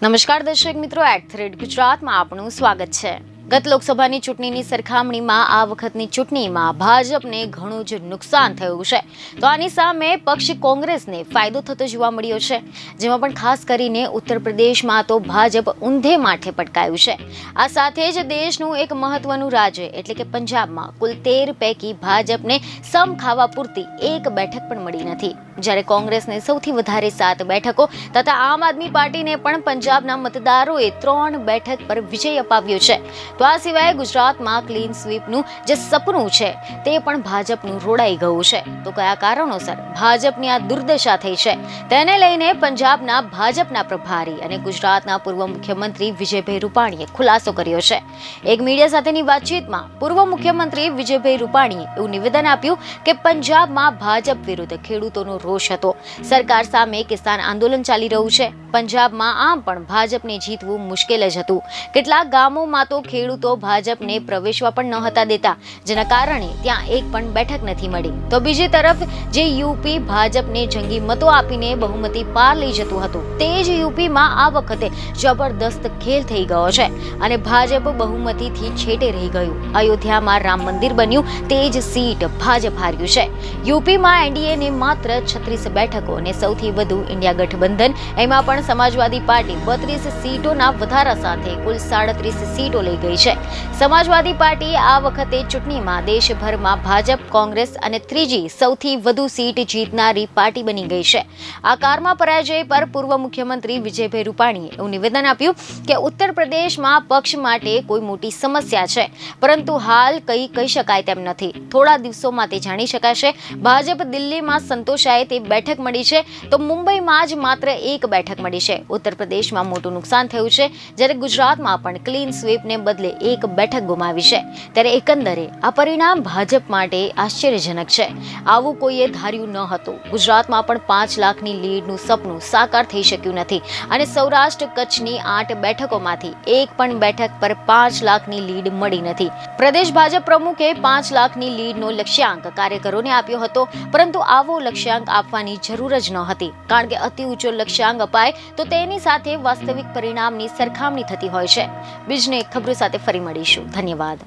નમસ્કાર દર્શક મિત્રો, એટ ગુજરાતમાં આપનું સ્વાગત છે। ગત લોકસભાની ચૂંટણીની સરખામણીમાં આ વખતની ચૂંટણીમાં ભાજપને ઘણું જ નુકસાન થયું છે, તો આની સામે પક્ષ કોંગ્રેસને ફાયદો થતો જોવા મળ્યો છે, જેમાં પણ ખાસ કરીને ઉત્તર પ્રદેશમાં તો ભાજપ ઊંધે માથે પટકાયું છે। આ સાથે જ દેશનું એક મહત્વનું રાજ્ય એટલે કે પંજાબમાં કુલ 13 પૈકી ભાજપને સમ ખાવા પૂરતી એક બેઠક પણ મળી નથી, જ્યારે કોંગ્રેસને સૌથી વધારે 7 બેઠકો તથા આમ આદમી પાર્ટીને પણ પંજાબના મતદારોએ 3 બેઠક પર વિજય અપાવ્યો છે। તો આ સિવાય ગુજરાતમાં ક્લીન સ્વીપનું જે સપનું છે તે પણ ભાજપનું રોડાઈ ગયું છે। તો કયા કારણોસર ભાજપની આ દુર્દશા થઈ છે તેને લઈને પંજાબના ભાજપના પ્રભારી અને ગુજરાતના પૂર્વ મુખ્યમંત્રી વિજયભાઈ રૂપાણીએ ખુલાસો કર્યો છે। એક મીડિયા સાથેની વાતચીતમાં પૂર્વ મુખ્યમંત્રી વિજયભાઈ રૂપાણીએ એવું નિવેદન આપ્યું કે પંજાબમાં ભાજપ વિરુદ્ધ ખેડૂતોનો રોષ હતો, સરકાર સામે કિસાન આંદોલન ચાલી રહ્યું છે। પંજાબમાં આમ પણ ભાજપને જીતવું મુશ્કેલ જ હતું, કેટલાક ગામોમાં તો ખેડૂતો ભાજપને પ્રવેશવા પણ ન હતા દેતા, જેના કારણે ત્યાં એક પણ બેઠક નથી મળી। તો બીજી તરફ જે યુપી ભાજપને જંગી મતો આપીને બહુમતી પાર લઈ જતું હતું, તે જ યુપીમાં આ વખતે જબરદસ્ત ખેલ થઈ ગયો છે અને ભાજપ બહુમતીથી છેટે રહી ગયું। અયોધ્યામાં રામ મંદિર બન્યું, તે જ સીટ ભાજપ હાર્યું છે। યુપીમાં એનડીએને માત્ર 36 બેઠકો અને સૌથી વધુ ઇન્ડિયા ગઠબંધન, એમાં પણ સમાજવાદી પાર્ટી 32 સીટોના વધારા સાથે કુલ 37 સીટો લઈ ગઈ છે। સમાજવાદી પાર્ટી આ વખતે ચૂંટણીમાં દેશભરમાં ભાજપ, કોંગ્રેસ અને ત્રીજી સૌથી વધુ સીટ જીતનારી પાર્ટી બની ગઈ છે। આ કારમાં પરાજય પર પૂર્વ મુખ્યમંત્રી વિજયભાઈ રૂપાણીએ એવું નિવેદન આપ્યું કે ઉત્તર પ્રદેશમાં પક્ષ માટે કોઈ મોટી સમસ્યા છે, પરંતુ હાલ કહી શકાય તેમ નથી। થોડા દિવસોમાં તે જાણી શકાશે। ભાજપ દિલ્હીમાં સંતોષાય તે બેઠક મળી છે, તો મુંબઈમાં જ માત્ર એક બેઠક મળી છે। ઉત્તર પ્રદેશમાં મોટું નુકસાન થયું છે, જ્યારે ગુજરાતમાં પણ ક્લીન સ્વીપને બદલે એક બેઠક ગુમાવી છે, ત્યારે એકંદરે આ પરિણામ ભાજપ માટે આશ્ચર્યજનક છે। આવું કોઈએ ધાર્યું ન હતું। ગુજરાતમાં પણ 5 લાખની લીડનું સપનું સાકાર થઈ શક્યું નથી અને સૌરાષ્ટ્ર કચ્છની 8 બેઠકોમાંથી એક પણ બેઠક પર 5 લાખની લીડ મળી નથી। પ્રદેશ ભાજપ પ્રમુખે 5 લાખની લીડનો લક્ષ્યાંક કાર્યકરોને આપ્યો હતો, પરંતુ આવો લક્ષ્યાંક આપવાની જરૂર જ ન હતી, કારણ કે અતિ ઊંચો લક્ષ્યાંક અપાય તો તેની સાથે વાસ્તવિક પરિણામની સરખામણી થતી હોય છે। બીજને ખબરો સાથે ફરી મળીશું। ધન્યવાદ।